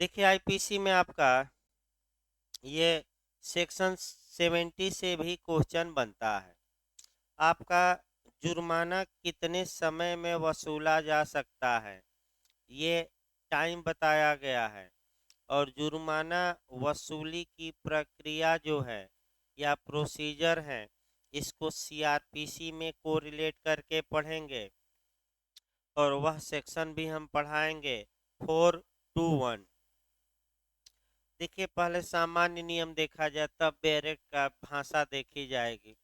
देखिए आईपीसी में आपका ये सेक्शन 70 से भी क्वेश्चन बनता है। आपका जुर्माना कितने समय में वसूला जा सकता है, ये टाइम बताया गया है। और जुर्माना वसूली की प्रक्रिया जो है या प्रोसीजर है, इसको सीआरपीसी में कोरिलेट करके पढ़ेंगे। और वह सेक्शन भी हम पढ़ाएंगे 421। देखिए पहले सामान्य नियम देखा जाए तब बैरेक का भाषा देखी जाएगी।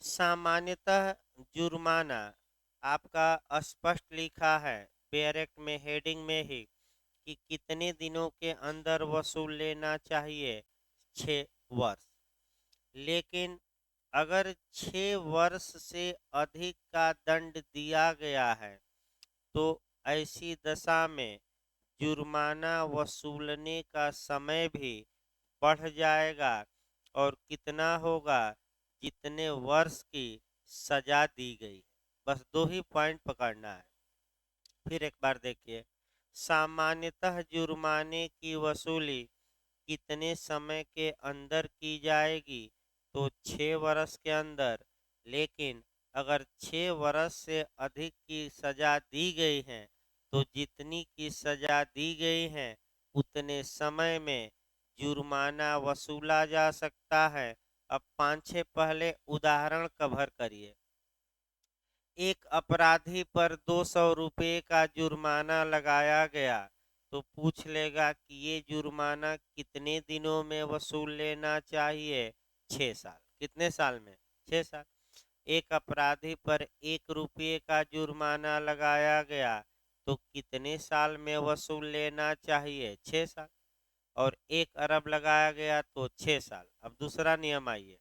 सामान्यतः जुर्माना आपका स्पष्ट लिखा है बैरेक में हेडिंग में ही कि कितने दिनों के अंदर वसूल लेना चाहिए, 6 वर्ष। लेकिन अगर 6 वर्ष से अधिक का दंड दिया गया है तो ऐसी दशा में जुर्माना वसूलने का समय भी बढ़ जाएगा। और कितना होगा, जितने वर्ष की सजा दी गई है। बस दो ही पॉइंट पकड़ना है। फिर एक बार देखिए, सामान्यतः जुर्माने की वसूली कितने समय के अंदर की जाएगी, तो 6 वर्ष के अंदर। लेकिन अगर 6 वर्ष से अधिक की सजा दी गई है तो जितनी की सजा दी गई है उतने समय में जुर्माना वसूला जा सकता है। अब 5-6 पहले उदाहरण कवर करिए। एक अपराधी पर 200 रुपये का जुर्माना लगाया गया तो पूछ लेगा कि ये जुर्माना कितने दिनों में वसूल लेना चाहिए, 6 साल। कितने साल में, 6 साल। एक अपराधी पर 1 रुपये का जुर्माना लगाया गया तो कितने साल में वसूल लेना चाहिए, 6 साल। और 1 अरब लगाया गया तो 6 साल। अब दूसरा नियम आइए।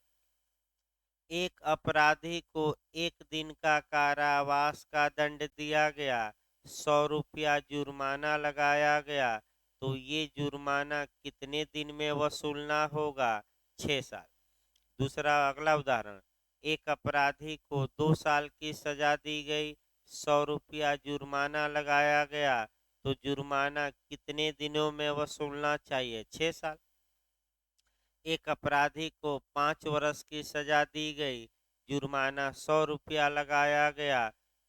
एक अपराधी को 1 दिन का कारावास का दंड दिया गया, 100 रुपया जुर्माना लगाया गया तो ये जुर्माना कितने दिन में वसूलना होगा, 6 साल। दूसरा अगला उदाहरण, एक अपराधी को 2 साल की सजा दी गई, 100 रुपया जुर्माना लगाया गया तो जुर्माना कितने दिनों में वसूलना चाहिए, 6 साल। एक अपराधी को 5 वर्ष की सजा दी गई, जुर्माना 100 रुपया लगाया गया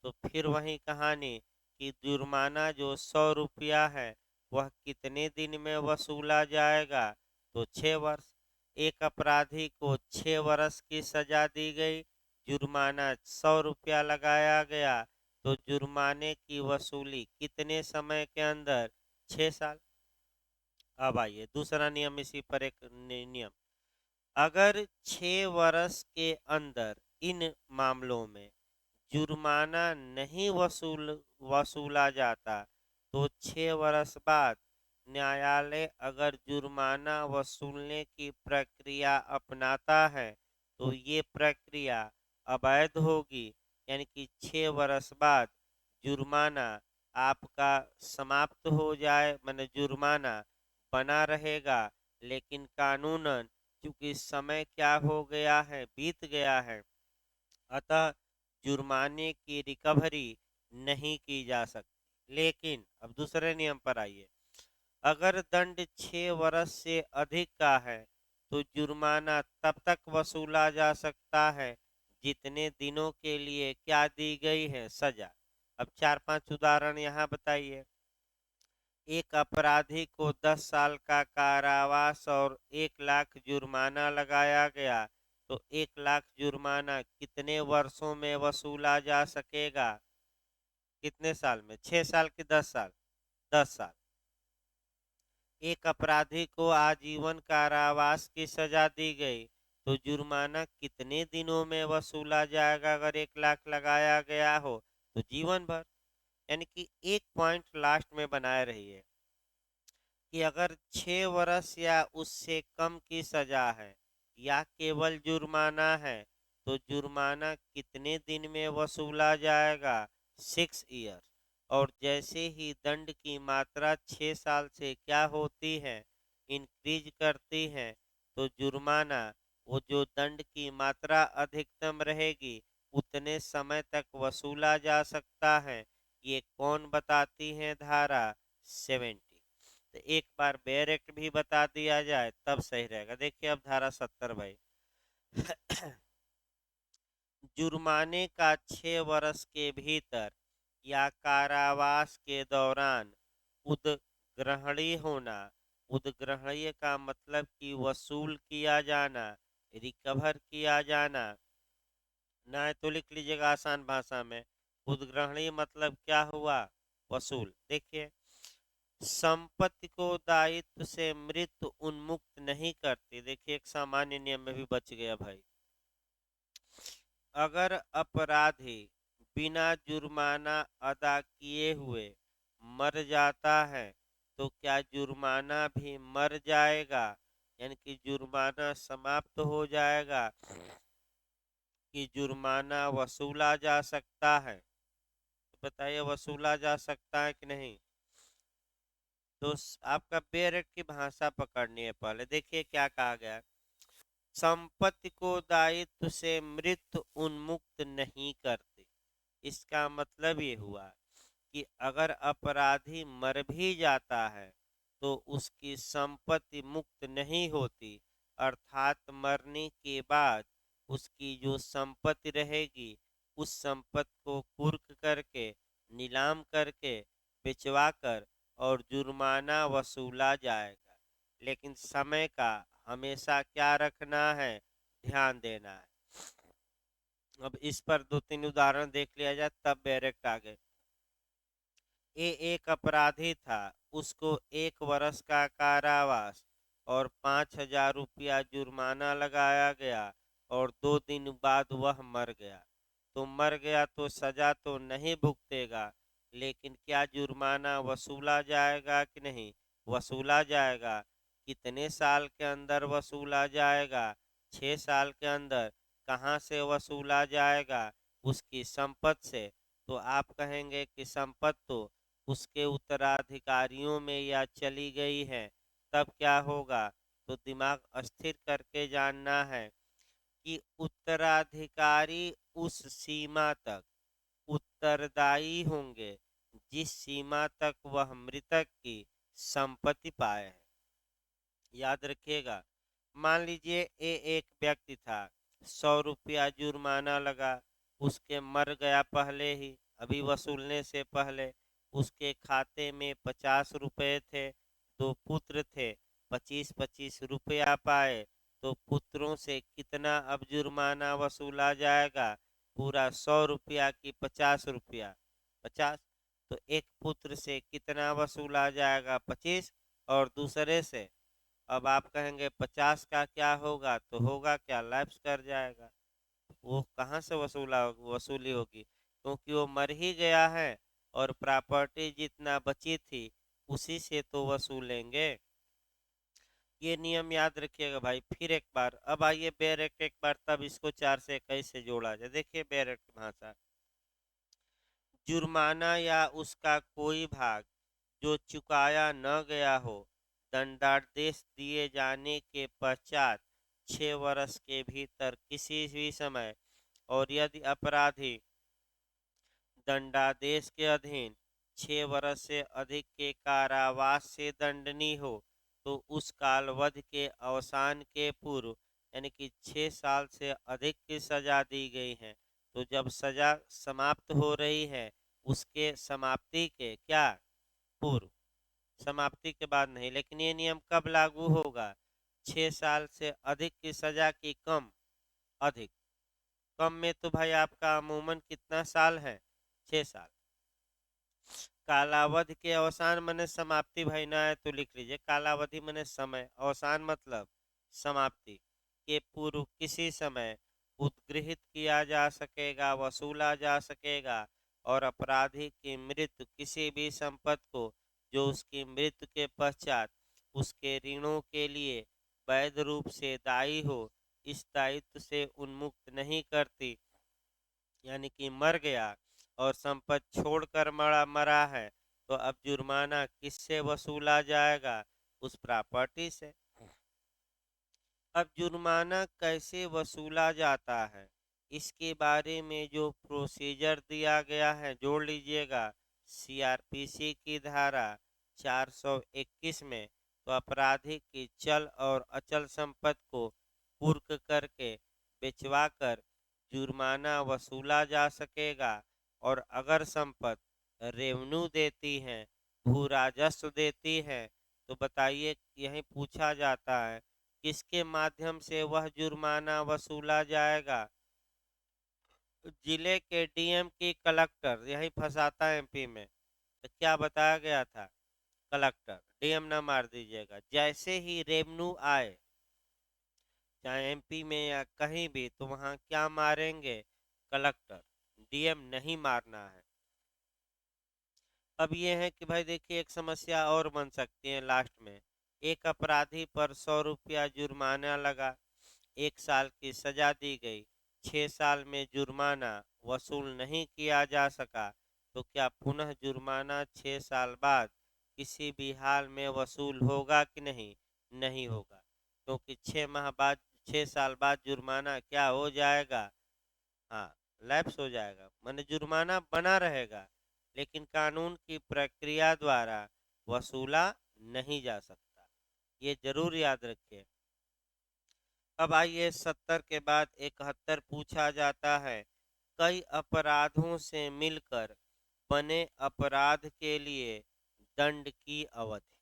तो फिर वही कहानी कि जुर्माना जो 100 रुपया है वह कितने दिन में वसूला जाएगा, तो 6 वर्ष। एक अपराधी को 6 वर्ष की सजा दी गई, जुर्माना 100 रुपया लगाया गया तो जुर्माने की वसूली कितने समय के अंदर, 6 साल। अब आइए दूसरा नियम, इसी पर एक नियम। अगर 6 वर्ष के अंदर इन मामलों में जुर्माना नहीं वसूला जाता तो 6 वर्ष बाद न्यायालय अगर जुर्माना वसूलने की प्रक्रिया अपनाता है तो ये प्रक्रिया अवैध होगी। यानी कि 6 वर्ष बाद जुर्माना आपका समाप्त हो जाए, माने जुर्माना बना रहेगा, लेकिन कानूनन क्योंकि समय क्या हो गया है, बीत गया है, अतः जुर्माने की रिकवरी नहीं की जा सकती। लेकिन अब दूसरे नियम पर आइए। अगर दंड 6 वर्ष से अधिक का है तो जुर्माना तब तक वसूला जा सकता है जितने दिनों के लिए क्या दी गई है, सजा। अब 4-5 उदाहरण यहाँ बताइए। एक अपराधी को 10 साल का कारावास और 1 लाख जुर्माना लगाया गया तो 1 लाख जुर्माना कितने वर्षों में वसूला जा सकेगा, कितने साल में, 6 साल की 10 साल, 10 साल। एक अपराधी को आजीवन कारावास की सजा दी गई तो जुर्माना कितने दिनों में वसूला जाएगा, अगर 1 लाख लगाया गया हो तो जीवन भर। यानी कि एक पॉइंट लास्ट में बनाए रहिए कि अगर 6 वर्ष या उससे कम की सजा है या केवल जुर्माना है तो जुर्माना कितने दिन में वसूला जाएगा, 6 ईयर। और जैसे ही दंड की मात्रा 6 साल से क्या होती है, इंक्रीज करती है, तो जुर्माना वो जो दंड की मात्रा अधिकतम रहेगी उतने समय तक वसूला जा सकता है। ये कौन बताती है, धारा 70। तो एक बार बेयर एक्ट भी बता दिया जाए तब सही रहेगा। देखिए अब धारा 70 भाई। जुर्माने का 6 वर्ष के भीतर या कारावास के दौरान उद्ग्रहणीय होना। उद्ग्रहणीय का मतलब कि वसूल किया जाना, रिकवर किया जाना। ना तो लिख लीजिएगा आसान भाषा में, उद्ग्रहणीय मतलब क्या हुआ, वसूल। देखिए, संपत्ति को दायित्व से मृत्यु उन्मुक्त नहीं करती। देखिए एक सामान्य नियम में भी बच गया भाई। अगर अपराधी बिना जुर्माना अदा किए हुए मर जाता है तो क्या जुर्माना भी मर जाएगा, यानी कि जुर्माना समाप्त हो जाएगा कि जुर्माना वसूला जा सकता है। तो बताइए वसूला जा सकता है कि नहीं। तो आपका बेयर एक्ट की भाषा पकड़नी है। पहले देखिए क्या कहा गया, संपत्ति को दायित्व से मृत्यु उन्मुक्त नहीं करती। इसका मतलब ये हुआ कि अगर अपराधी मर भी जाता है तो उसकी संपत्ति मुक्त नहीं होती, अर्थात मरने के बाद उसकी जो संपत्ति रहेगी उस संपत्ति को कुर्क करके, नीलाम करके, बेचवा कर और जुर्माना वसूला जाएगा। लेकिन समय का हमेशा क्या रखना है, ध्यान देना है। अब इस पर 2-3 उदाहरण देख लिया जाए तब डायरेक्ट आगे। ये एक अपराधी था, उसको 1 वर्ष का कारावास और 5,000 रुपया जुर्माना लगाया गया और 2 दिन बाद वह मर गया। तो मर गया तो सजा तो नहीं भुगतेगा, लेकिन क्या जुर्माना वसूला जाएगा कि नहीं, वसूला जाएगा। कितने साल के अंदर वसूला जाएगा, 6 साल के अंदर। कहाँ से वसूला जाएगा, उसकी संपत्ति से। तो आप कहेंगे कि संपत्ति तो उसके उत्तराधिकारियों में या चली गई है, तब क्या होगा। तो दिमाग स्थिर करके जानना है कि उत्तराधिकारी उस सीमा तक उत्तरदायी होंगे जिस सीमा तक वह मृतक की संपत्ति पाए हैं। याद रखिएगा, मान लीजिए ये एक व्यक्ति था, 100 रुपया जुर्माना लगा, उसके मर गया पहले ही, अभी वसूलने से पहले। उसके खाते में 50 रुपये थे, 2 पुत्र थे, 25-25 रुपया पाए। तो पुत्रों से कितना अब जुर्माना वसूला जाएगा, पूरा 100 रुपया की 50 रुपया, 50। तो एक पुत्र से कितना वसूला जाएगा, 25, और दूसरे से अब आप कहेंगे 50 का क्या होगा, तो होगा क्या, लैप्स कर जाएगा। वो कहाँ से वसूली होगी, क्योंकि वो मर ही गया है और प्रॉपर्टी जितना बची थी उसी से तो वसूलेंगे। ये नियम याद रखिएगा भाई। फिर एक बार अब आइए बेयर एक्ट एक बार, तब इसको 4 से 21 से जोड़ा जाए। देखिए बेयर एक्ट भाषा, जुर्माना या उसका कोई भाग जो चुकाया न गया हो, दंडादेश दिए जाने के पश्चात 6 वर्ष के भीतर किसी भी समय, और यदि अपराधी दंडादेश के अधीन 6 वर्ष से अधिक के कारावास से दंडनीय हो, तो उस कालवधि के अवसान के पूर्व, यानी कि 6 साल से अधिक की सजा दी गई है, तो जब सजा समाप्त हो रही है उसके समाप्ति के क्या पूर्व, समाप्ति के बाद नहीं। लेकिन ये नियम कब लागू होगा, 6 साल से अधिक की सजा की कम, अधिक। कम में तो भाई आपका अमूमन कितना साल है, 6 साल। कालावधि के अवसान मने समाप्ति भाई, ना है तो लिख लीजिए, कालावधि मने समय, अवसान मतलब समाप्ति के पूर्व किसी समय उद्गृहित किया जा सकेगा, वसूला जा सकेगा। और अपराधी की मृत्यु किसी भी संपत्ति को जो उसकी मृत्यु के पश्चात उसके ऋणों के लिए वैध रूप से दायी हो, इस दायित्व से उन्मुक्त नहीं करती। यानी कि मर गया और संपत्ति छोड़कर मरा है, तो अब जुर्माना किससे वसूला जाएगा, उस प्रॉपर्टी से। अब जुर्माना कैसे वसूला जाता है, इसके बारे में जो प्रोसीजर दिया गया है जोड़ लीजिएगा, सीआरपीसी की धारा 421 में तो अपराधी की चल और अचल संपत्ति को कुर्क करके बेचवाकर जुर्माना वसूला जा सकेगा। और अगर संपत्ति रेवन्यू देती है, भू राजस्व देती है, तो बताइए, यही पूछा जाता है किसके माध्यम से वह जुर्माना वसूला जाएगा। जिले के डीएम की कलेक्टर यही फंसाता है एमपी में। तो क्या बताया गया था, कलेक्टर, डीएम ना मार दीजिएगा। जैसे ही रेवेन्यू आए, चाहे एमपी में या कहीं भी, तो वहां क्या मारेंगे, कलेक्टर, डीएम नहीं मारना है। अब ये है कि भाई देखिए, एक समस्या और बन सकती है लास्ट में। एक अपराधी पर 100 रुपया जुर्माना लगा, 1 साल की सजा दी गई, 6 साल में जुर्माना वसूल नहीं किया जा सका, तो क्या पुनः जुर्माना 6 साल बाद किसी भी हाल में वसूल होगा कि नहीं? नहीं होगा, क्योंकि 6 माह बाद, 6 साल बाद जुर्माना क्या हो जाएगा, हाँ, लैप्स हो जाएगा, माने जुर्माना बना रहेगा, लेकिन कानून की प्रक्रिया द्वारा वसूला नहीं जा सकता। ये जरूर याद रखिए। अब आइए 70 के बाद 71 पूछा जाता है। कई अपराधों से मिलकर बने अपराध के लिए दंड की अवधि,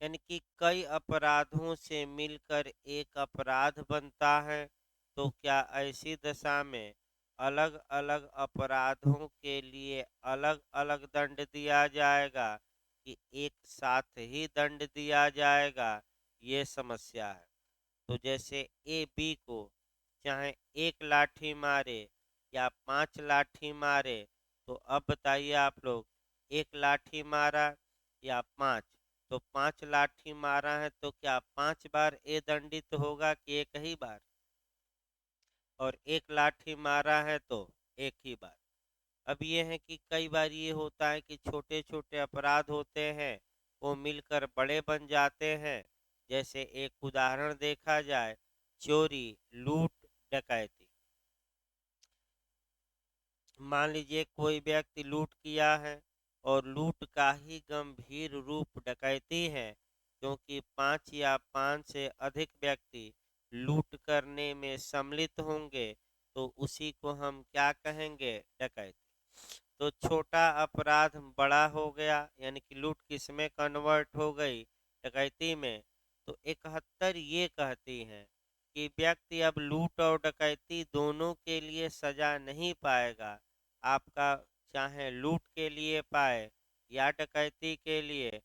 यानी कि कई अपराधों से मिलकर एक अपराध बनता है, तो क्या ऐसी दशा में अलग अलग अपराधों के लिए अलग अलग दंड दिया जाएगा कि एक साथ ही दंड दिया जाएगा? ये समस्या है। तो जैसे ए बी को चाहे 1 लाठी मारे या 5 लाठी मारे, तो अब बताइए आप लोग, 1 लाठी मारा या 5? तो 5 लाठी मारा है तो क्या 5 बार ए दंडित होगा कि एक ही बार? और 1 लाठी मारा है तो एक ही बार। अब ये है कि कई बार ये होता है कि छोटे छोटे अपराध होते हैं, वो मिलकर बड़े बन जाते हैं। जैसे एक उदाहरण देखा जाए, चोरी, लूट, डकैती। मान लीजिए कोई व्यक्ति लूट किया है, और लूट का ही गंभीर रूप डकैती है, क्योंकि 5 या 5 से अधिक व्यक्ति लूट करने में सम्मिलित होंगे, तो उसी को हम क्या कहेंगे, डकैती। तो छोटा अपराध बड़ा हो गया, यानी कि लूट किस में कन्वर्ट हो गई, डकैती में। तो 71 ये कहती है कि व्यक्ति अब लूट और डकैती दोनों के लिए सजा नहीं पाएगा। आपका चाहे लूट के लिए पाए या डकैती के लिए,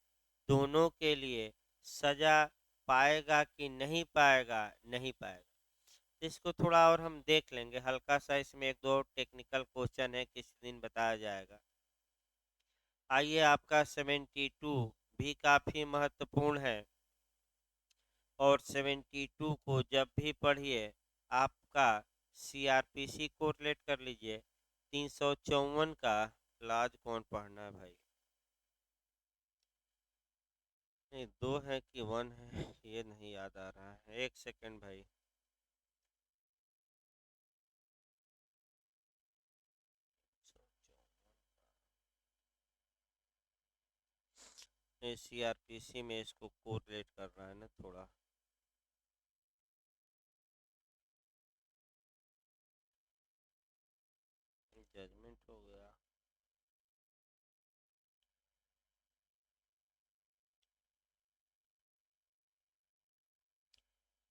दोनों के लिए सजा पाएगा कि नहीं पाएगा? नहीं पाएगा। इसको थोड़ा और हम देख लेंगे हल्का सा, इसमें एक दो टेक्निकल क्वेश्चन है, किसी दिन बताया जाएगा। आइए, आपका 72 भी काफी महत्वपूर्ण है, और 72 को जब भी पढ़िए आपका सीआरपीसी कोरिलेट कर लीजिए। 354 का लाज कौन पढ़ना है भाई? नहीं, 2 है कि 1 है, ये नहीं याद आ रहा है, 1 सेकंड भाई। सीआरपीसी में इसको कोरिलेट कर रहा है ना थोड़ा। जजमेंट हो गया।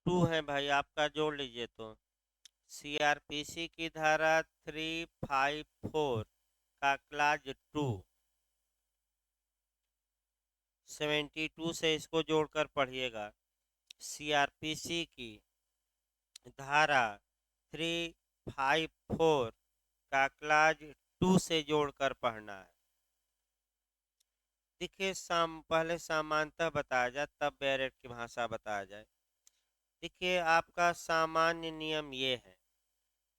2 है भाई, आपका जोड़ लीजिए तो। सीआरपीसी की धारा 354 का क्लाज 2, 72 से इसको जोड़कर पढ़िएगा। सीआरपीसी की धारा 354 का क्लाज 2 से जोड़कर पढ़ना है। देखिए, पहले समानतः बताया जाए, तब बैरेट की भाषा बताया जाए। देखिए, आपका सामान्य नियम ये है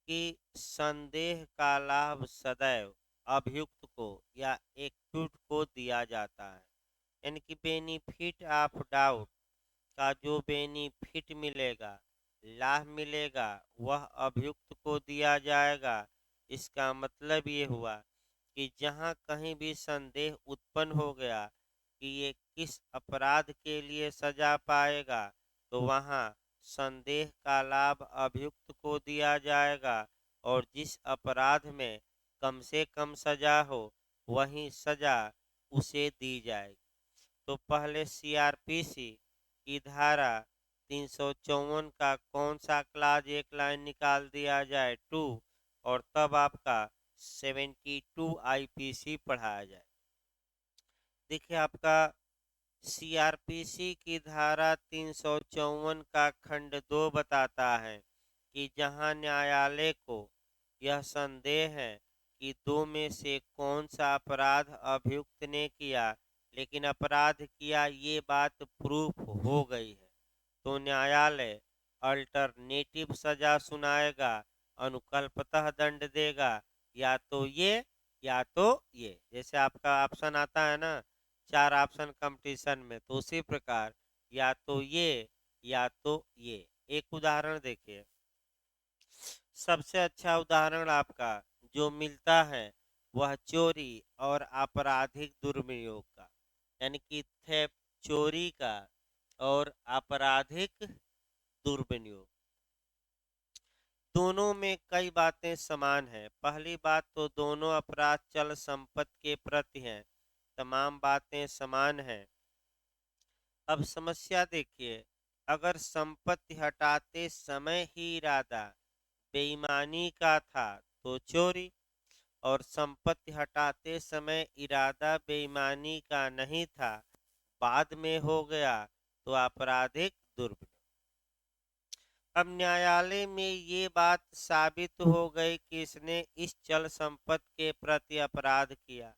कि संदेह का लाभ सदैव अभियुक्त को या एक्यूट को दिया जाता है, यानी कि बेनिफिट ऑफ डाउट का जो बेनिफिट मिलेगा, लाभ मिलेगा, वह अभियुक्त को दिया जाएगा। इसका मतलब ये हुआ कि जहां कहीं भी संदेह उत्पन्न हो गया कि ये किस अपराध के लिए सजा पाएगा, तो वहां संदेह का लाभ अभियुक्त को दिया जाएगा और जिस अपराध में कम से कम सजा हो वही सजा उसे दी जाएगी। तो पहले सीआरपीसी की धारा 354 का कौन सा क्लाज एक लाइन निकाल दिया जाए, 2, और तब आपका 72 आईपीसी पढ़ाया जाए। देखिए आपका सीआरपीसी की धारा 354 का खंड 2 बताता है कि जहां न्यायालय को यह संदेह है कि दो में से कौन सा अपराध अभियुक्त ने किया, लेकिन अपराध किया ये बात प्रूफ हो गई है, तो न्यायालय अल्टरनेटिव सजा सुनाएगा, अनुकल्पतः दंड देगा, या तो ये या तो ये। जैसे आपका ऑप्शन आता है ना 4 ऑप्शन कंपटीशन में, तो उसी प्रकार या तो ये या तो ये। एक उदाहरण देखिए, सबसे अच्छा उदाहरण आपका जो मिलता है वह चोरी और आपराधिक दुर्विनियोग का, यानी कि थेफ्ट, चोरी का और आपराधिक दुर्विनियोग। दोनों में कई बातें समान हैं। पहली बात तो दोनों अपराध चल संपत्ति के प्रति हैं, तमाम बातें समान हैं। अब समस्या देखिए, अगर संपत्ति हटाते समय ही इरादा बेईमानी का था तो चोरी, और संपत्ति हटाते समय इरादा बेईमानी का नहीं था, बाद में हो गया, तो आपराधिक दुर्व्यवहार। अब न्यायालय में ये बात साबित हो गई कि इसने इस चल संपत्ति के प्रति अपराध किया।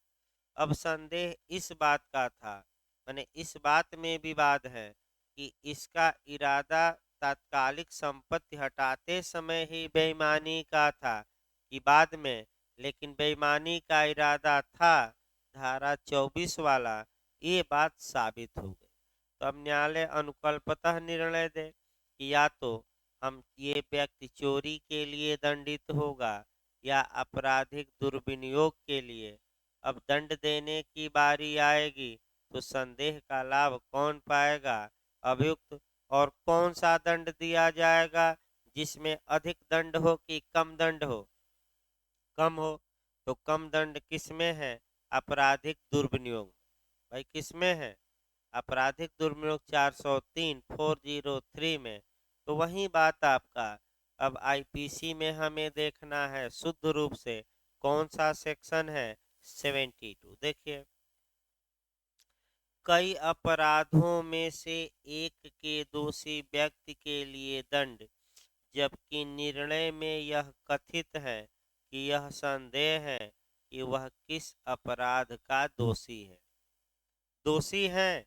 अब संदेह इस बात का था, माने इस बात में विवाद है कि इसका इरादा तात्कालिक संपत्ति हटाते समय ही बेईमानी का था कि बाद में, लेकिन बेईमानी का इरादा था धारा 24 वाला, ये बात साबित हो गई। तो अब न्यायालय अनुकल्पतः निर्णय दे कि या तो हम ये व्यक्ति चोरी के लिए दंडित होगा या आपराधिक दुर्विनियोग के लिए। अब दंड देने की बारी आएगी तो संदेह का लाभ कौन पाएगा, अभियुक्त, और कौन सा दंड दिया जाएगा, जिसमें अधिक दंड हो कि कम दंड हो, कम हो, तो कम दंड किसमें है, आपराधिक दुर्विनियोग। भाई किसमें है, आपराधिक दुर्विनियोग 403 403 में। तो वही बात आपका अब आईपीसी में हमें देखना है शुद्ध रूप से कौन सा सेक्शन है, 72। देखिए, कई अपराधों में से एक के दोषी व्यक्ति के लिए दंड, जबकि निर्णय में यह कथित है कि यह संदेह है कि वह किस अपराध का दोषी है। दोषी हैं,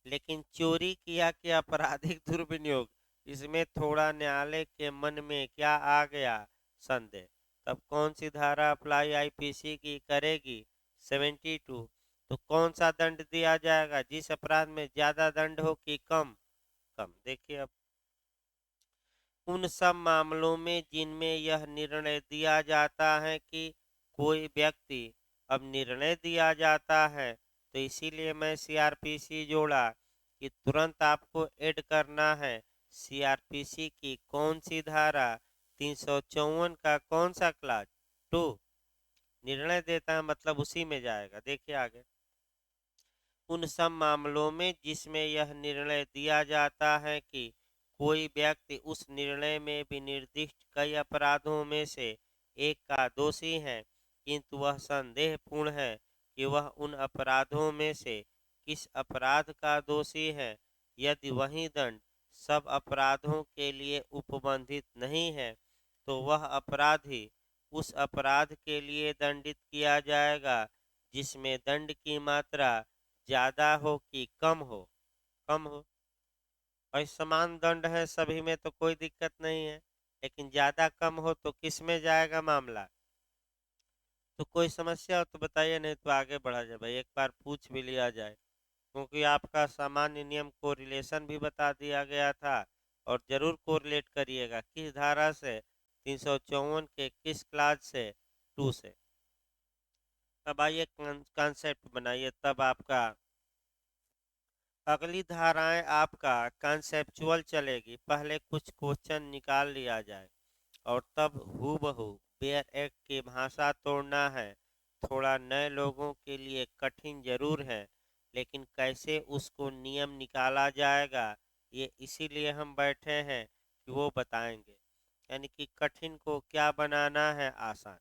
लेकिन चोरी किया कि आपराधिक दुर्विनियोग, इसमें थोड़ा न्यायालय के मन में क्या आ गया, संदेह। तब कौन सी धारा अप्लाई आईपीसी की करेगी, 72। तो कौन सा दंड दिया जाएगा, जिस अपराध में ज्यादा दंड हो कि कम, कम। देखिए अब उन सब मामलों में जिनमें यह निर्णय दिया जाता है कि कोई व्यक्ति, अब निर्णय दिया जाता है तो इसीलिए मैं सीआरपीसी जोड़ा कि तुरंत आपको ऐड करना है सीआरपीसी की कौन सी धारा, 354 का कौन सा क्लास, 2। निर्णय देता है मतलब उसी में जाएगा। देखिए आगे, उन सब मामलों में जिसमें यह निर्णय दिया जाता है कि कोई व्यक्ति उस निर्णय में विनिर्दिष्ट कई अपराधों में से एक का दोषी है, किंतु वह संदेहपूर्ण है कि वह उन अपराधों में से किस अपराध का दोषी है, यदि वही दंड सब अपराधों के लिए उपबंधित नहीं है, तो वह अपराधी उस अपराध के लिए दंडित किया जाएगा जिसमें दंड की मात्रा ज्यादा हो कि कम हो, कम हो। और समान दंड है सभी में तो कोई दिक्कत नहीं है, लेकिन ज्यादा कम हो तो किस में जाएगा मामला। तो कोई समस्या हो तो बताइए, नहीं तो आगे बढ़ा जाए भाई, एक बार पूछ भी लिया जाए, क्योंकि आपका सामान्य नियम को रिलेशन भी बता दिया गया था। और जरूर कोरिलेट करिएगा किस धारा से, 354 के किस क्लास से, 2 से। अब आइए कॉन्सेप्ट बनाइए, तब आपका अगली धाराएं आपका कंसेप्चुअल चलेगी। पहले कुछ क्वेश्चन निकाल लिया जाए और तब हूबहू बेयर एक्ट की भाषा तोड़ना है। थोड़ा नए लोगों के लिए कठिन जरूर है, लेकिन कैसे उसको नियम निकाला जाएगा ये इसीलिए हम बैठे हैं कि वो बताएंगे। यानी कि कठिन को क्या बनाना है आसान।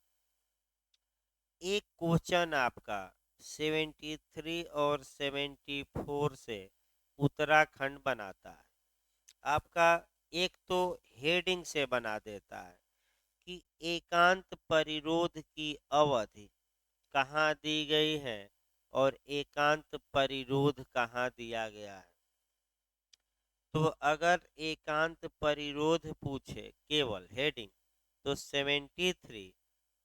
एक क्वेश्चन आपका 73 और 74 से उत्तराखंड बनाता है। आपका एक तो हेडिंग से बना देता है कि एकांत परिरोध की अवधि कहाँ दी गई है और एकांत परिरोध कहाँ दिया गया है। तो अगर एकांत परिरोध पूछे केवल हेडिंग तो 73,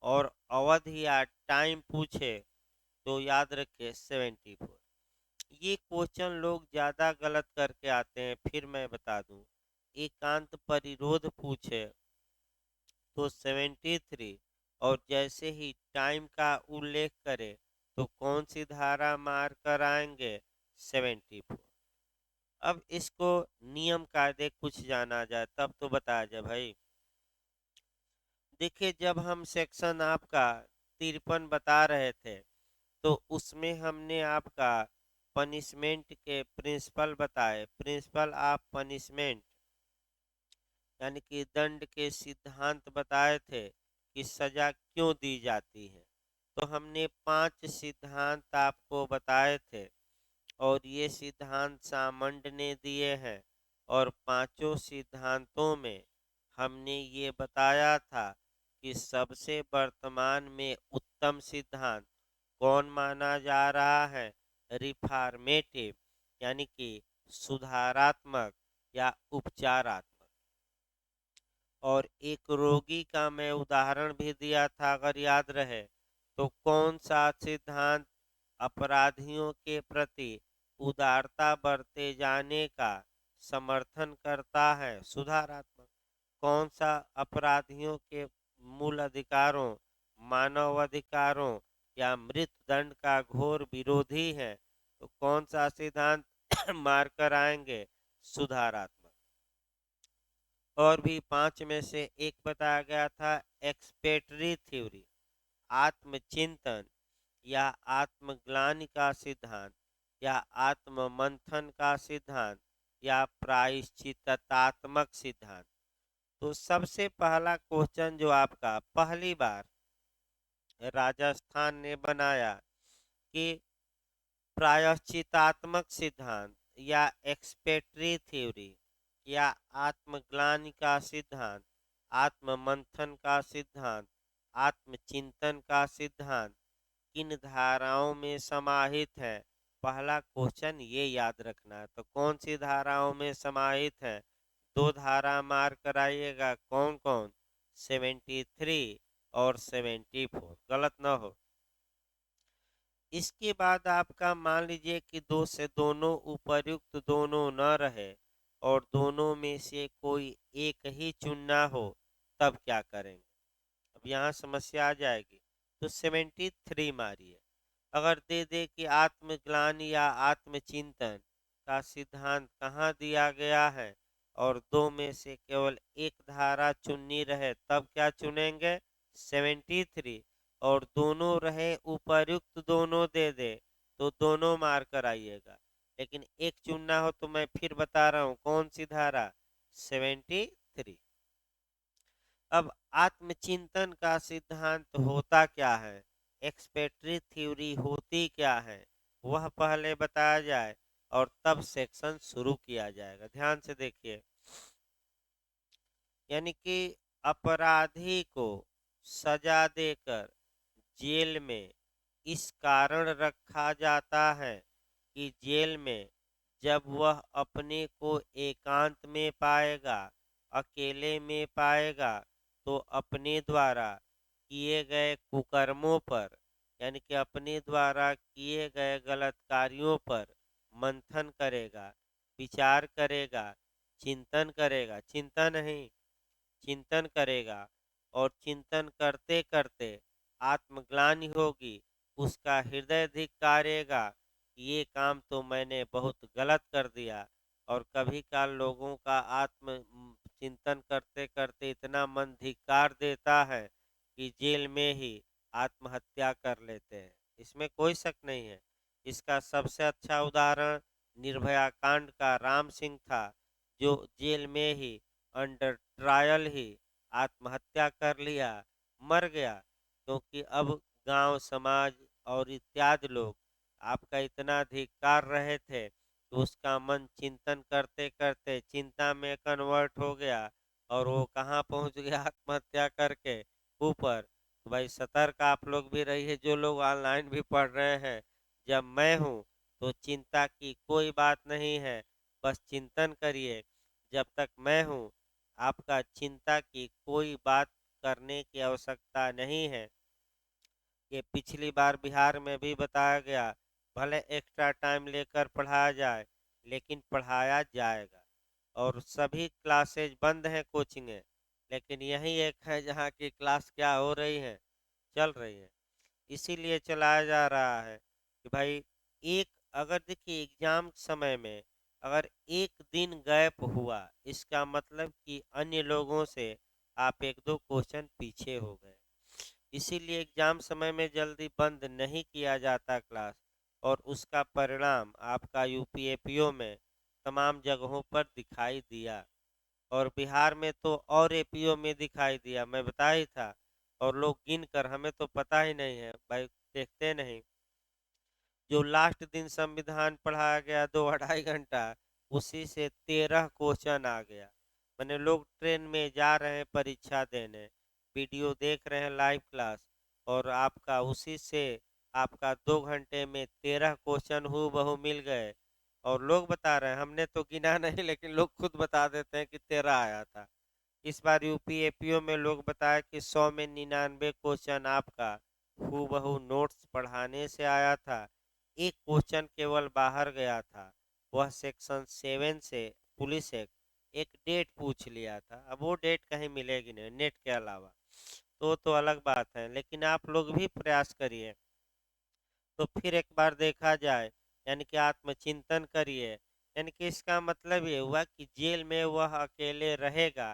और अवधि या टाइम पूछे तो याद रखे 74। ये क्वेश्चन लोग ज़्यादा गलत करके आते हैं। फिर मैं बता दूं, एकांत परिरोध पूछे तो 73, और जैसे ही टाइम का उल्लेख करे तो कौन सी धारा मार कर आएंगे 74। अब इसको नियम कायदे कुछ जाना जाए तब तो बताया जाए भाई। देखिए, जब हम सेक्शन आपका 53 बता रहे थे तो उसमें हमने आपका पनिशमेंट के प्रिंसिपल बताए। प्रिंसिपल ऑफ पनिशमेंट यानी कि दंड के सिद्धांत बताए थे कि सजा क्यों दी जाती है। तो हमने 5 सिद्धांत आपको बताए थे और ये सिद्धांत सामंड ने दिए हैं। और पांचों सिद्धांतों में हमने ये बताया था कि सबसे वर्तमान में उत्तम सिद्धांत कौन माना जा रहा है, रिफॉर्मेटिव यानी कि सुधारात्मक या उपचारात्मक। और एक रोगी का मैं उदाहरण भी दिया था, अगर याद रहे तो कौन सा सिद्धांत अपराधियों के प्रति उदारता बरते जाने का समर्थन करता है, सुधारात्मक। कौन सा अपराधियों के मूल अधिकारों, मानव अधिकारों या मृत्युदंड का घोर विरोधी है, तो कौन सा सिद्धांत मार कर आएंगे, सुधारात्मक। और भी 5 में से एक बताया गया था, एक्सपेटरी थ्योरी, आत्मचिंतन या आत्मग्लानि का सिद्धांत या आत्म मंथन का सिद्धांत या प्रायश्चितात्मक सिद्धांत। तो सबसे पहला क्वेश्चन जो आपका पहली बार राजस्थान ने बनाया कि प्रायश्चितात्मक सिद्धांत या एक्सपेटरी थ्योरी या आत्मग्लानि का सिद्धांत, आत्म मंथन का सिद्धांत, आत्मचिंतन का सिद्धांत किन धाराओं में समाहित है। पहला क्वेश्चन ये याद रखना है। तो कौन सी धाराओं में समाहित है, दो धारा मार कराइएगा, कौन कौन, 73 और 74, गलत ना हो। इसके बाद आपका मान लीजिए कि दो से दोनों उपर्युक्त दोनों न रहे और दोनों में से कोई एक ही चुनना हो, तब क्या करेंगे। अब यहाँ समस्या आ जाएगी। तो 73 मारिए। अगर दे दे कि आत्मग्लानि या आत्मचिंतन का सिद्धांत कहाँ दिया गया है और दो में से केवल एक धारा चुननी रहे, तब क्या चुनेंगे, 73। और दोनों रहे उपर्युक्त दोनों दे दे तो दोनों मार कर आइएगा। लेकिन एक चुनना हो तो मैं फिर बता रहा हूँ कौन सी धारा, 73। अब आत्मचिंतन का सिद्धांत होता क्या है, एक्सपेटरी थ्योरी होती क्या है, वह पहले बताया जाए और तब सेक्शन शुरू किया जाएगा। ध्यान से देखिए, यानी कि अपराधी को सजा देकर जेल में इस कारण रखा जाता है कि जेल में जब वह अपने को एकांत में पाएगा, अकेले में पाएगा, तो अपने द्वारा किए गए कुकर्मों पर यानी कि अपने द्वारा किए गए गलत कार्यों पर मंथन करेगा, विचार करेगा, चिंतन करेगा, चिंता नहीं, चिंतन करेगा। और चिंतन करते करते आत्मग्लानि होगी, उसका हृदय धिक्कारेगा कि ये काम तो मैंने बहुत गलत कर दिया। और कभी काल लोगों का आत्म चिंतन करते करते इतना मन धिक्कार देता है कि जेल में ही आत्महत्या कर लेते हैं। इसमें कोई शक नहीं है। इसका सबसे अच्छा उदाहरण निर्भया कांड का राम सिंह था, जो जेल में ही अंडर ट्रायल ही आत्महत्या कर लिया, मर गया। क्योंकि अब गांव समाज और इत्यादि लोग आपका इतना धिक्कार रहे थे कि उसका मन चिंतन करते करते चिंता में कन्वर्ट हो गया और वो कहाँ पहुंच गया आत्महत्या करके ऊपर। तो भाई सतर्क आप लोग भी रहिए, जो लोग ऑनलाइन भी पढ़ रहे हैं। जब मैं हूँ तो चिंता की कोई बात नहीं है, बस चिंतन करिए। जब तक मैं हूँ आपका चिंता की कोई बात करने की आवश्यकता नहीं है। ये पिछली बार बिहार में भी बताया गया, भले एक्स्ट्रा टाइम लेकर पढ़ाया जाए लेकिन पढ़ाया जाएगा। और सभी क्लासेज बंद हैं, कोचिंगें, लेकिन यही एक है जहाँ की क्लास क्या हो रही है, चल रही है। इसीलिए चलाया जा रहा है कि भाई एक, अगर देखिए एग्जाम समय में अगर एक दिन गैप हुआ, इसका मतलब कि अन्य लोगों से आप एक दो क्वेश्चन पीछे हो गए। इसीलिए एग्जाम समय में जल्दी बंद नहीं किया जाता क्लास। और उसका परिणाम आपका यूपीएपीओ में तमाम जगहों पर दिखाई दिया। और बिहार में तो और एपीओ में दिखाई दिया, मैं बता ही था। और लोग गिन कर, हमें तो पता ही नहीं है भाई, देखते नहीं। जो लास्ट दिन संविधान पढ़ाया गया 2 2.5 घंटा, उसी से 13 क्वेश्चन आ गया। मैंने लोग ट्रेन में जा रहे हैं परीक्षा देने, वीडियो देख रहे हैं लाइव क्लास, और आपका उसी से आपका 2 घंटे में 13 क्वेश्चन हूबहू मिल गए। और लोग बता रहे हैं, हमने तो गिना नहीं, लेकिन लोग खुद बता देते हैं कि 13 आया था। इस बार यूपीएपीओ में लोग बताया कि 100 में 99 क्वेश्चन आपका हूबहू नोट्स पढ़ाने से आया था। एक क्वेश्चन केवल बाहर गया था, वह सेक्शन 7 से पुलिस एक डेट पूछ लिया था। अब वो डेट कहीं मिलेगी नहीं नेट के अलावा, तो अलग बात है। लेकिन आप लोग भी प्रयास करिए। तो फिर एक बार देखा जाए, यानी कि आत्मचिंतन करिए। यानी कि इसका मतलब ये हुआ कि जेल में वह अकेले रहेगा,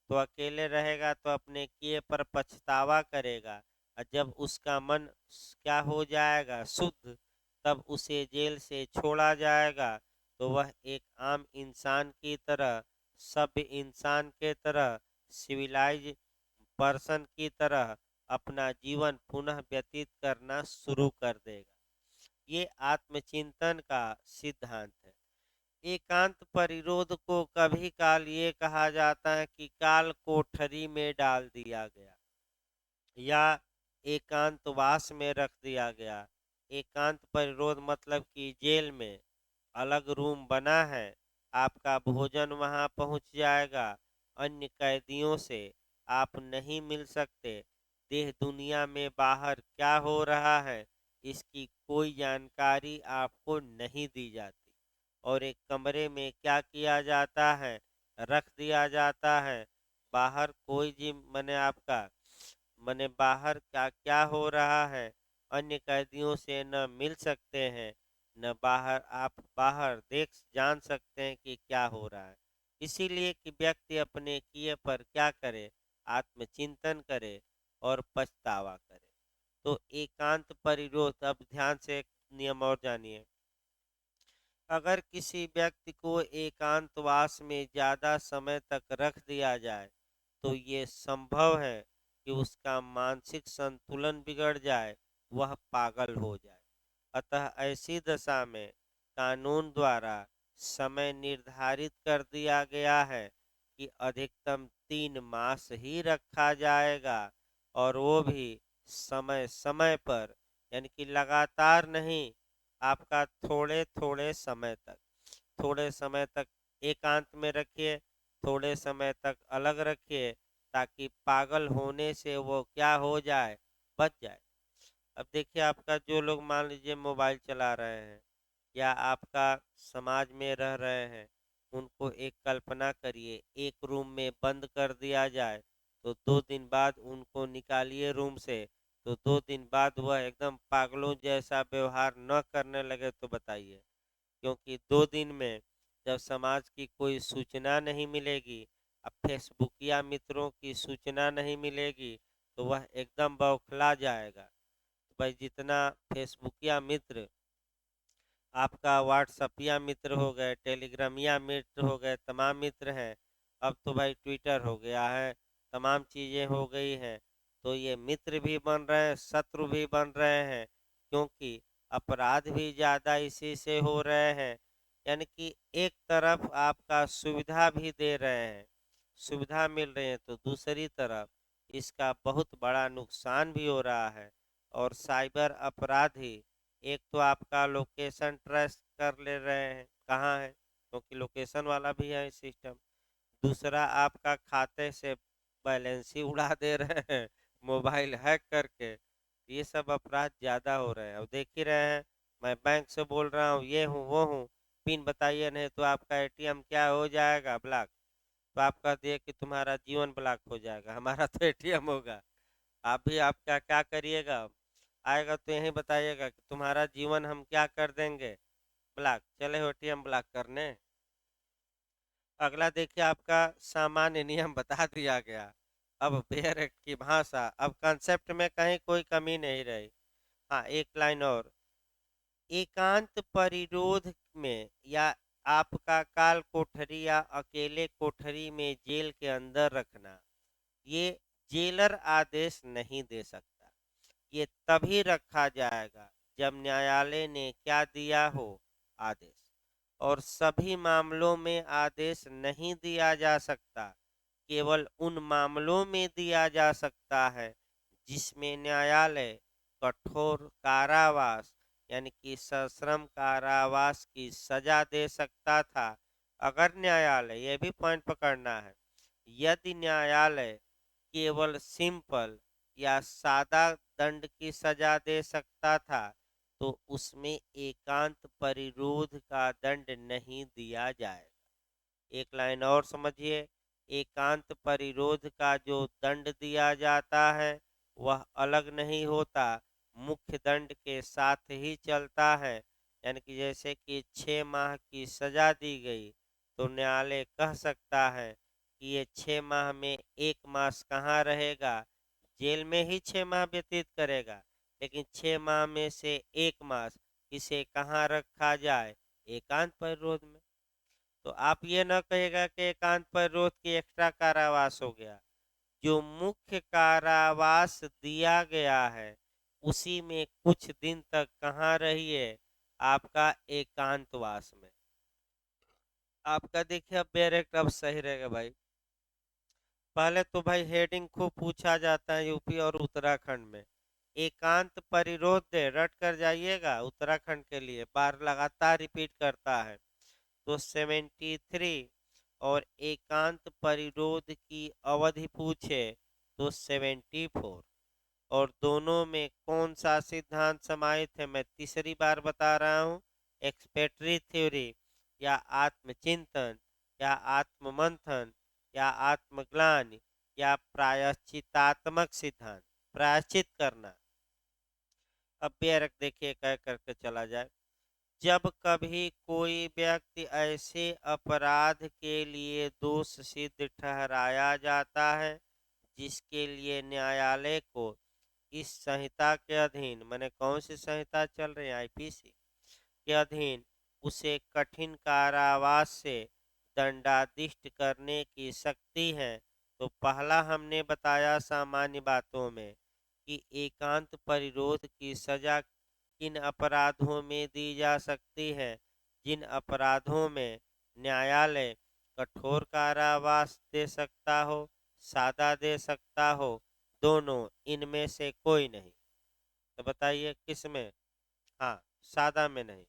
तो अकेले रहेगा तो अपने किए पर पछतावा करेगा। और जब उसका मन क्या हो जाएगा, शुद्ध, तब उसे जेल से छोड़ा जाएगा। तो वह एक आम इंसान की तरह, सभ्य इंसान के तरह, सिविलाइज पर्सन की तरह अपना जीवन पुनः व्यतीत करना शुरू कर देगा। ये आत्मचिंतन का सिद्धांत है। एकांत परिरोध को कभी काल ये कहा जाता है कि काल कोठरी में डाल दिया गया या एकांतवास में रख दिया गया। एकांत परिरोध मतलब कि जेल में अलग रूम बना है, आपका भोजन वहां पहुंच जाएगा, अन्य कैदियों से आप नहीं मिल सकते, देह दुनिया में बाहर क्या हो रहा है इसकी कोई जानकारी आपको नहीं दी जाती। और एक कमरे में क्या किया जाता है, रख दिया जाता है। बाहर कोई जिम मने आपका मने बाहर क्या क्या हो रहा है, अन्य कैदियों से न मिल सकते हैं, न बाहर आप बाहर देख जान सकते हैं कि क्या हो रहा है। इसीलिए कि व्यक्ति अपने किए पर क्या करे, आत्मचिंतन करे और पछतावा करे। तो एकांत परिरोध, अब ध्यान से एक नियम और जानिए। अगर किसी व्यक्ति को एकांतवास में ज़्यादा समय तक रख दिया जाए, तो ये संभव है कि उसका मानसिक संतुलन बिगड़ जाए, वह पागल हो जाए। अतः ऐसी दशा में कानून द्वारा समय निर्धारित कर दिया गया है कि अधिकतम 3 मास ही रखा जाएगा, और वो भी समय समय पर, यानी कि लगातार नहीं। आपका थोड़े थोड़े समय तक, थोड़े समय तक एकांत में रखिए, थोड़े समय तक अलग रखिए, ताकि पागल होने से वो क्या हो जाए, बच जाए। अब देखिए, आपका जो लोग मान लीजिए मोबाइल चला रहे हैं या आपका समाज में रह रहे हैं, उनको एक कल्पना करिए, एक रूम में बंद कर दिया जाए, तो 2 दिन बाद उनको निकालिए रूम से, तो 2 दिन बाद वह एकदम पागलों जैसा व्यवहार न करने लगे तो बताइए। क्योंकि 2 दिन में जब समाज की कोई सूचना नहीं मिलेगी, अब फेसबुकिया मित्रों की सूचना नहीं मिलेगी, तो वह एकदम बौखला जाएगा। भाई जितना फेसबुकिया मित्र, आपका व्हाट्सअपिया मित्र हो गए, टेलीग्रामिया मित्र हो गए, तमाम मित्र हैं। अब तो भाई ट्विटर हो गया है, तमाम चीज़ें हो गई हैं। तो ये मित्र भी बन रहे हैं, शत्रु भी बन रहे हैं, क्योंकि अपराध भी ज़्यादा इसी से हो रहे हैं। यानी कि एक तरफ आपका सुविधा भी दे रहे हैं, सुविधा मिल रही है, तो दूसरी तरफ इसका बहुत बड़ा नुकसान भी हो रहा है। और साइबर अपराधी एक तो आपका लोकेशन ट्रेस कर ले रहे हैं कहाँ है, क्योंकि लोकेशन वाला भी है सिस्टम। दूसरा आपका खाते से बैलेंस ही उड़ा दे रहे हैं मोबाइल हैक करके। ये सब अपराध ज़्यादा हो रहे हैं। अब देख ही रहे हैं, मैं बैंक से बोल रहा हूँ, ये हूँ वो हूँ, पिन बताइए नहीं तो आपका एटीएम क्या हो जाएगा, ब्लॉक। तो आप कह दिए कि तुम्हारा जीवन ब्लॉक हो जाएगा, हमारा तो एटीएम होगा। आप भी आपका क्या करिएगा, आएगा तो यही बताइएगा कि तुम्हारा जीवन हम क्या कर देंगे, ब्लॉक। चले हो एटीएम ब्लॉक करने। अगला देखिए, आपका सामान्य नियम बता दिया गया। अब बेयर एक्ट की भाषा, अब कंसेप्ट में कहीं कोई कमी नहीं रही। हाँ, एक लाइन और, एकांत परिरोध में या आपका काल कोठरी या अकेले कोठरी में जेल के अंदर रखना, ये जेलर आदेश नहीं दे सकता। ये तभी रखा जाएगा जब न्यायालय ने क्या दिया हो, आदेश। और सभी मामलों में आदेश नहीं दिया जा सकता, केवल उन मामलों में दिया जा सकता है जिसमें न्यायालय कठोर कारावास यानी कि सश्रम कारावास की सजा दे सकता था। अगर न्यायालय, यह भी पॉइंट पकड़ना है, यदि न्यायालय केवल सिंपल या सादा दंड की सजा दे सकता था, तो उसमें एकांत परिरोध का दंड नहीं दिया जाएगा। एक लाइन और समझिए, एकांत परिरोध का जो दंड दिया जाता है वह अलग नहीं होता, मुख्य दंड के साथ ही चलता है। यानी कि जैसे कि 6 माह की सजा दी गई, तो न्यायालय कह सकता है कि ये 6 माह में 1 मास कहाँ रहेगा, जेल में ही 6 माह व्यतीत करेगा। लेकिन 6 माह में से 1 मास इसे कहाँ रखा जाए, एकांत परिरोध में। तो आप ये न कहिएगा कि एकांत परिरोध की एक्स्ट्रा कारावास हो गया। जो मुख्य कारावास दिया गया है उसी में कुछ दिन तक कहाँ रहिए, आपका एकांतवास में। आपका देखिए अब डायरेक्ट अब सही रहेगा भाई। पहले तो भाई हेडिंग खूब पूछा जाता है यूपी और उत्तराखंड में। एकांत परिरोध दे रट कर जाइएगा, उत्तराखंड के लिए बार लगातार रिपीट करता है। तो 73, और एकांत परिरोध की अवधि पूछे तो 74। और दोनों में कौन सा सिद्धांत समाहित है, मैं तीसरी बार बता रहा हूँ, एक्सपेक्टरी थ्योरी या आत्मचिंतन या आत्ममंथन या आत्मग्लान या प्रायश्चितात्मक सिद्धांत, प्रायश्चित करना। अब बेरक देखिए कह करके चला जाए, जब कभी कोई व्यक्ति ऐसे अपराध के लिए दोष सिद्ध ठहराया जाता है जिसके लिए न्यायालय को इस संहिता के अधीन, मैंने कौन सी संहिता चल रही है, आईपीसी के अधीन, उसे कठिन कारावास से दंडादिष्ट करने की शक्ति है। तो पहला हमने बताया सामान्य बातों में कि एकांत परिरोध की सजा किन अपराधों में दी जा सकती है, जिन अपराधों में न्यायालय कठोर कारावास दे सकता हो, सादा दे सकता हो, दोनों, इनमें से कोई नहीं। तो बताइए किस में, हाँ, सादा में नहीं।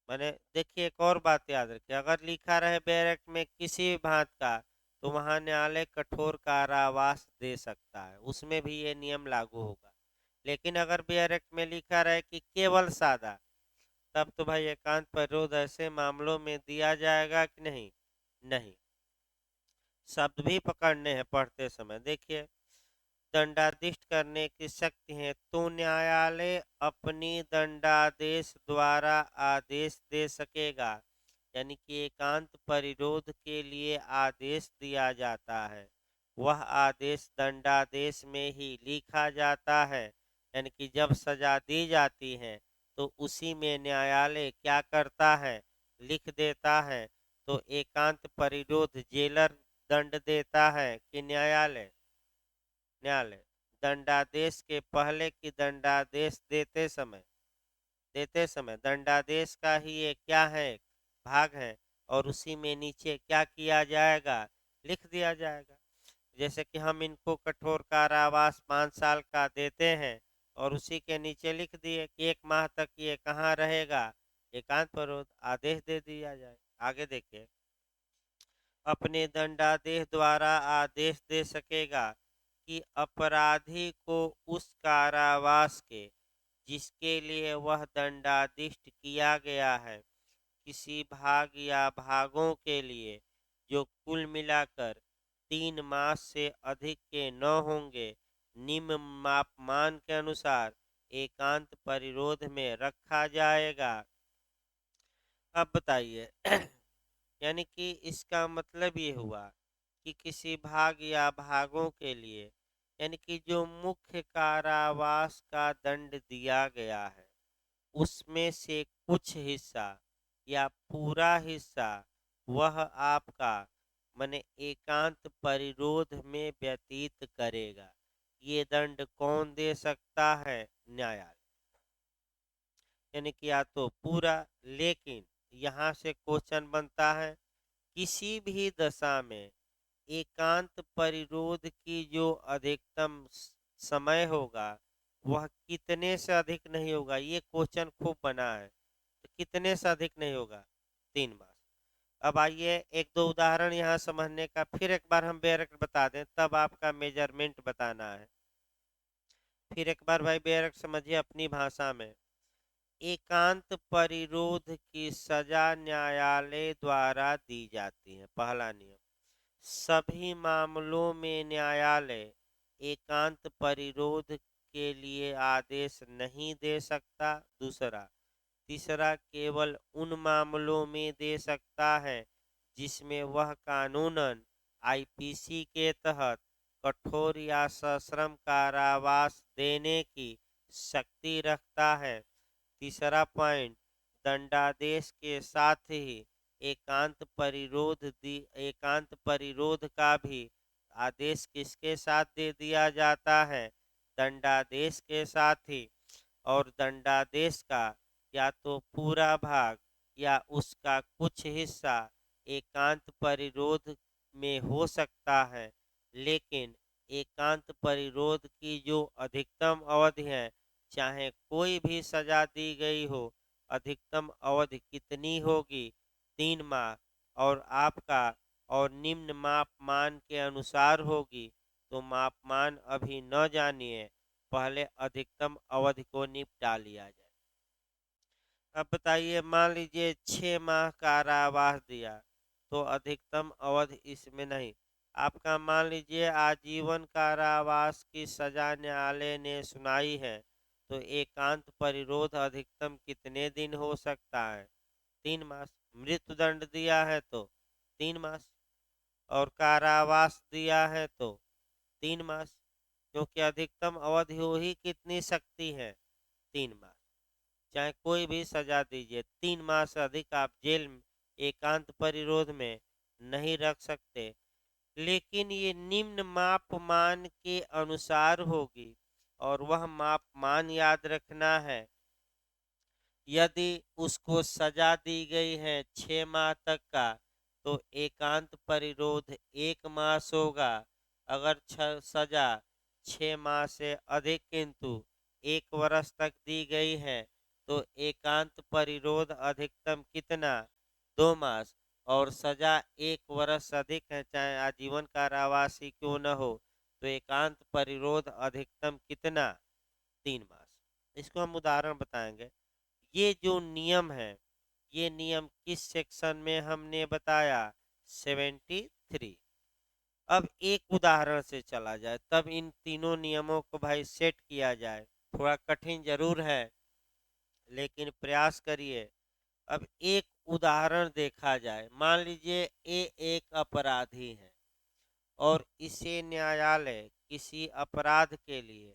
मैंने देखिए एक और बात याद रखिए, अगर लिखा रहे बैरक में किसी भी भांत का, तो वहां न्यायालय कठोर कारावास दे सकता है, उसमें भी ये नियम लागू होगा। लेकिन अगर बैरक में लिखा रहे कि केवल सादा, तब तो भाई एकांत परिरोध ऐसे मामलों में दिया जाएगा कि नहीं, नहीं। शब्द भी पकड़ने हैं पढ़ते समय। देखिए, दंडाधिष्ट करने की शक्ति है तो न्यायालय अपनी दंडादेश द्वारा आदेश दे सकेगा। यानी कि एकांत परिरोध के लिए आदेश दिया जाता है, वह आदेश दंडादेश में ही लिखा जाता है। यानी कि जब सजा दी जाती है तो उसी में न्यायालय क्या करता है, लिख देता है। तो एकांत परिरोध जेलर दंड देता है कि न्यायालय? न्यायालय दंडादेश के पहले की दंडादेश देते समय दंडादेश का ही ये क्या है, भाग है। और उसी में नीचे क्या किया जाएगा, लिख दिया जाएगा। जैसे कि हम इनको कठोर कारावास 5 साल का देते हैं और उसी के नीचे लिख दिए कि 1 माह तक ये कहाँ रहेगा, एकांत परिरोध, आदेश दे दिया जाए। आगे देखिए, अपने दंडादेश द्वारा आदेश दे सकेगा कि अपराधी को उस कारावास के जिसके लिए वह दंडादिष्ट किया गया है, किसी भाग या भागों के लिए जो कुल मिलाकर 3 मास से अधिक के न होंगे, निम्न मापमान के अनुसार एकांत परिरोध में रखा जाएगा। अब बताइए यानी कि इसका मतलब ये हुआ कि किसी भाग या भागों के लिए, यानी कि जो मुख्य कारावास का दंड दिया गया है उसमें से कुछ हिस्सा या पूरा हिस्सा वह आपका माने एकांत परिरोध में व्यतीत करेगा। ये दंड कौन दे सकता है, न्यायालय। यानी कि या तो पूरा, लेकिन यहाँ से क्वेश्चन बनता है किसी भी दशा में एकांत परिरोध की जो अधिकतम समय होगा वह कितने से अधिक नहीं होगा। ये क्वेश्चन खूब बना है, तो कितने से अधिक नहीं होगा, 3 मास। अब आइए एक दो उदाहरण यहाँ समझने का, फिर एक बार हम बेरक बता दें तब आपका मेजरमेंट बताना है। फिर एक बार भाई बेरक समझिए अपनी भाषा में। एकांत परिरोध की सजा न्यायालय द्वारा दी जाती है। पहला नियम, सभी मामलों में न्यायालय एकांत परिरोध के लिए आदेश नहीं दे सकता। दूसरा, तीसरा, केवल उन मामलों में दे सकता है जिसमें वह कानूनन आईपीसी के तहत कठोर या सश्रम कारावास देने की शक्ति रखता है। तीसरा पॉइंट, दंडादेश के साथ ही एकांत परिरोध का भी आदेश किसके साथ दे दिया जाता है, दंडादेश के साथ ही। और दंडादेश का या तो पूरा भाग या उसका कुछ हिस्सा एकांत परिरोध में हो सकता है, लेकिन एकांत परिरोध की जो अधिकतम अवधि है, चाहे कोई भी सजा दी गई हो, अधिकतम अवधि कितनी होगी, 3 माह। और आपका और निम्न मापमान के अनुसार होगी। तो मापमान अभी न जानिए, पहले अधिकतम अवधि को निपटा लिया जाए। अब बताइए, मान लीजिए 6 माह कारावास दिया तो अधिकतम अवधि इसमें नहीं। आपका मान लीजिए आजीवन कारावास की सजा न्यायालय ने सुनाई है, तो एकांत परिरोध अधिकतम कितने दिन हो सकता है, 3 मास। मृत्युदंड दिया है तो 3 मास, और कारावास दिया है तो 3 मास, क्योंकि अधिकतम अवधि हो ही कितनी सकती है, 3 मास। चाहे कोई भी सजा दीजिए, 3 माह से अधिक आप जेल में एकांत परिरोध में नहीं रख सकते। लेकिन ये निम्न मापमान के अनुसार होगी, और वह मापमान याद रखना है। यदि उसको सजा दी गई है 6 माह तक का, तो एकांत परिरोध 1 मास होगा। अगर सजा 6 माह से अधिक किंतु 1 वर्ष तक दी गई है, तो एकांत परिरोध अधिकतम कितना, 2 मास। और सजा 1 वर्ष से अधिक है, चाहे आजीवन कारावास ही क्यों न हो, तो एकांत परिरोध अधिकतम कितना, 3 मास। इसको हम उदाहरण बताएंगे। ये जो नियम है, ये नियम किस सेक्शन में हमने बताया, 73। अब एक उदाहरण से चला जाए, तब इन तीनों नियमों को भाई सेट किया जाए। थोड़ा कठिन जरूर है, लेकिन प्रयास करिए। अब एक उदाहरण देखा जाए। मान लीजिए ये एक अपराधी है और इसे न्यायालय किसी अपराध के लिए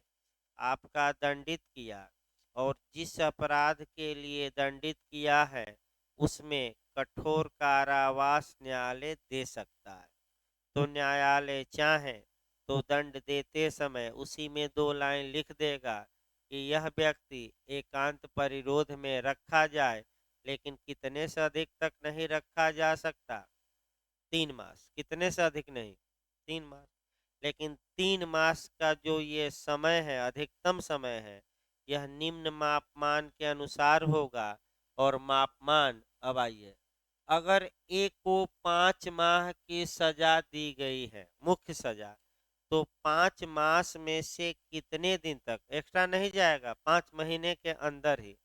आपका दंडित किया, और जिस अपराध के लिए दंडित किया है उसमें कठोर कारावास न्यायालय दे सकता है। तो न्यायालय चाहे तो दंड देते समय उसी में 2 लाइन लिख देगा कि यह व्यक्ति एकांत परिरोध में रखा जाए, लेकिन कितने से अधिक तक नहीं रखा जा सकता? 3 मास। कितने से अधिक नहीं? 3 मास। लेकिन 3 मास का जो ये समय है, अधिकतम समय है, यह निम्न मापमान के अनुसार होगा। और मापमान, अब आइए, अगर एक को 5 माह की सजा दी गई है, मुख्य सजा, तो 5 मास में से कितने दिन तक एक्स्ट्रा नहीं जाएगा? 5 महीने के अंदर ही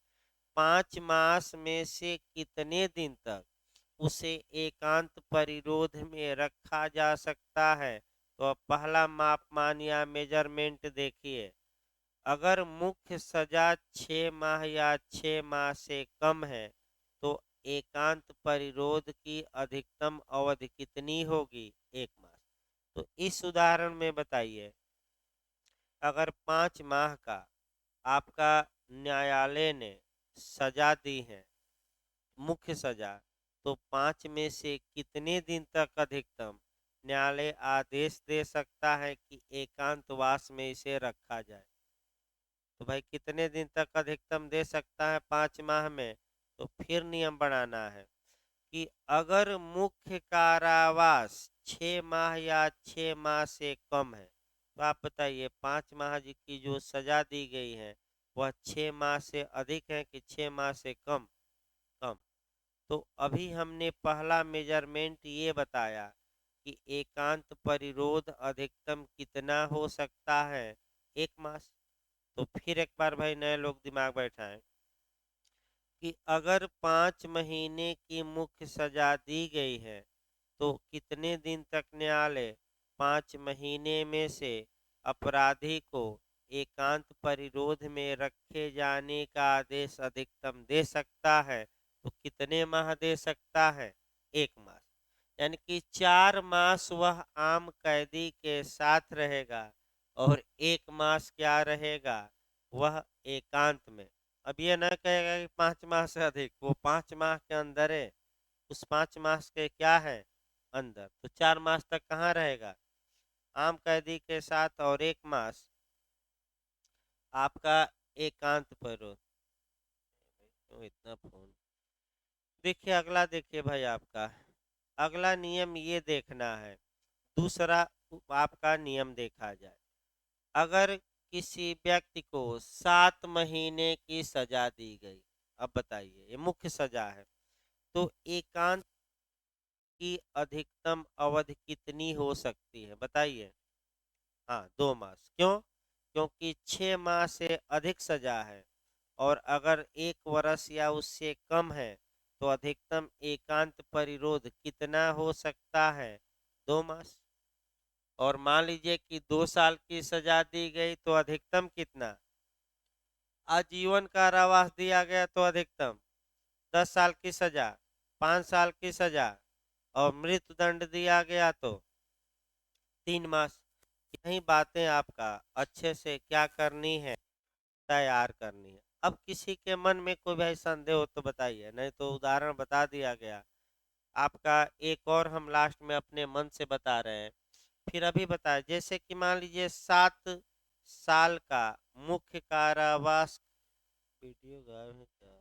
5 मास में से कितने दिन तक उसे एकांत परिरोध में रखा जा सकता है? तो अब पहला मापमान या मेजरमेंट देखिए। अगर मुख्य सजा 6 माह या 6 माह से कम है तो एकांत परिरोध की अधिकतम अवधि कितनी होगी? 1 मास। तो इस उदाहरण में बताइए, अगर 5 माह का आपका न्यायालय ने सजा दी है, मुख्य सजा, तो 5 में से कितने दिन तक अधिकतम न्यायालय आदेश दे सकता है कि एकांतवास में इसे रखा जाए? तो भाई कितने दिन तक अधिकतम दे सकता है 5 माह में? तो फिर नियम बनाना है कि अगर मुख्य कारावास 6 माह या 6 माह से कम है, तो आप बताइए 5 माह की जो सजा दी गई है वह 6 माह से अधिक है कि 6 माह से कम? कम। तो अभी हमने पहला मेजरमेंट ये बताया कि एकांत परिरोध अधिकतम कितना हो सकता है? 1 मास। तो फिर एक बार भाई नए लोग दिमाग बैठाएं कि अगर 5 महीने की मुख्य सजा दी गई है तो कितने दिन तक न्यायालय 5 महीने में से अपराधी को एकांत परिरोध में रखे जाने का आदेश अधिकतम दे सकता है? तो कितने माह दे सकता है? 1 मास। यानी कि 4 मास वह आम कैदी के साथ रहेगा और 1 मास क्या रहेगा? वह एकांत में। अब ये न कहेगा कि 5 माह से अधिक, वो 5 माह के अंदर है, उस 5 मास के क्या है? अंदर। तो 4 मास तक कहाँ रहेगा? आम कैदी के साथ, और 1 मास आपका एकांत पर। क्यों इतना फोन? देखिए अगला, देखिए भाई आपका अगला नियम ये देखना है। दूसरा आपका नियम देखा जाए, अगर किसी व्यक्ति को 7 महीने की सजा दी गई, अब बताइए ये मुख्य सजा है, तो एकांत की अधिकतम अवधि कितनी हो सकती है? बताइए। हाँ, 2 मास। क्यों? क्योंकि 6 माह से अधिक सजा है, और अगर 1 वर्ष या उससे कम है तो अधिकतम एकांत परिरोध कितना हो सकता है? 2 मास। और मान लीजिए कि 2 साल की सजा दी गई तो अधिकतम कितना? आजीवन कारावास दिया गया तो अधिकतम 10 साल की सजा, 5 साल की सजा, और मृत्युदंड दिया गया तो 3 मास। यही बातें आपका अच्छे से क्या करनी है? तैयार करनी है। अब किसी के मन में कोई भी संदेह हो तो बताइए, नहीं तो उदाहरण बता दिया गया आपका। एक और हम लास्ट में अपने मन से बता रहे हैं, फिर अभी बताए। जैसे कि मान लीजिए 7 साल का मुख्य कारावास, वीडियो गायब है क्या?